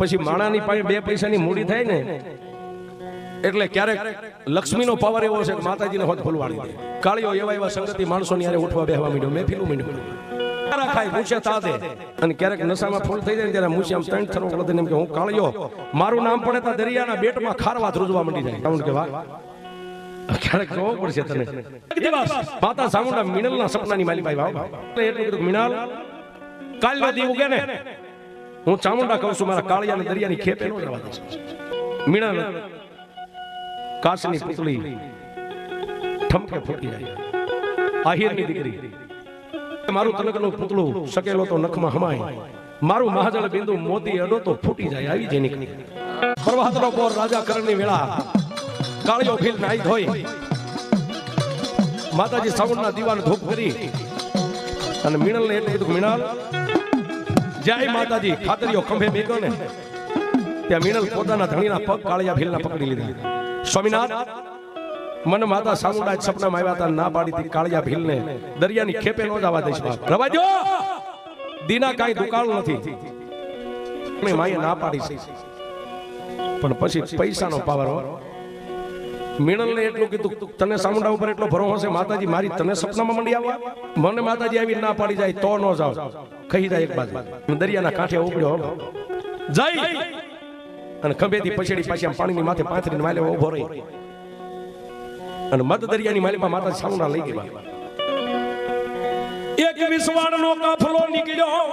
પછી માણાની પાસે 2 પૈસાની મૂડી થાય ને એટલે ક્યારેક લક્ષ્મીનો પાવર એવો છે કે માતાજીને હોત ફૂલવાડી દે. કાળીઓ એવા સંગતિ માણસોની હારે ઉઠવા બેહવા માંડ્યો, મહેફિલું માંડ્યો. ખાય મૂછે તાદે અને ક્યારેક નશામાં ફૂલ થઈ જાય ને ત્યારે મૂછે આમ 3 થરો વળદે એમ કે હું કાળિયો, મારું નામ પડે તો દરિયાના બેટમાં ખારવા ધ્રુજવા માંડી જાય. કાઉન કે વાહ, ક્યારેક જોવું પડશે તને. એક દિવસ માતા ચામુંડા મિનલના સપનાની માલી ભાઈ ભાવ એટલું કીધું, મિનલ કાલનો દી ઉગે ને હું ચામુંડા કહું છું મારા કાળિયાને દરિયાની ખેપે ન જવા દઈશ. મિનલ કાચની પુતળી ઠમકે ફૂટી જાય. આહિરની દીકરી, મારું તલકનું પુતળું સકેલો તો નખમાં હમાય, મારું મહાજળ બિંદુ મોતી અડો તો ફૂટી જાય. આવી જેની પ્રભાતનો પોર રાજા કરણની વેળા કાળિયો ભીલ નાઈ ધોઈ માતાજી સાવણના દીવાને ધૂપ કરી અને મિનલને એટલે કીધું, મિનલ જય માતાજી. ખાતરીઓ ખંભે બેઠો ને ત્યાં મિનલ પોતાના ધણીના પગ કાળિયા ભીલના પકડી લીધા. સ્વામિનાથ, મને માતા સામુંડા સપનામાં આવ્યા હતા, ના પાડી હતી કાળિયા ભીલને દરિયાની ખેપે ન જવા દઈશ. રવા દો, દીના કાંઈ દુકાળ નથી. માએ ના પાડી છે, પણ પછી પૈસાનો પાવર. મિનલને એટલું કીધું, તને સામુંડા ઉપર એટલો ભરોસો છે માતાજી મારી તને સપનામાં મંડી આવવા? મને માતાજી આવી ના પાડી જાય તો ન જાવ, કહી જાય એક બાજુ. દરિયાના કાંઠે ઉપડ્યો જઈ અને ખંભેથી પછેડી પાછી આમ પાણીની માથે પાથરીને માલે ઉભો રહી અને મધ દરિયાની માલિકા માતા સામુંડા લઈ ગયા. એક વિસવાડનો કાફલો નીકળ્યો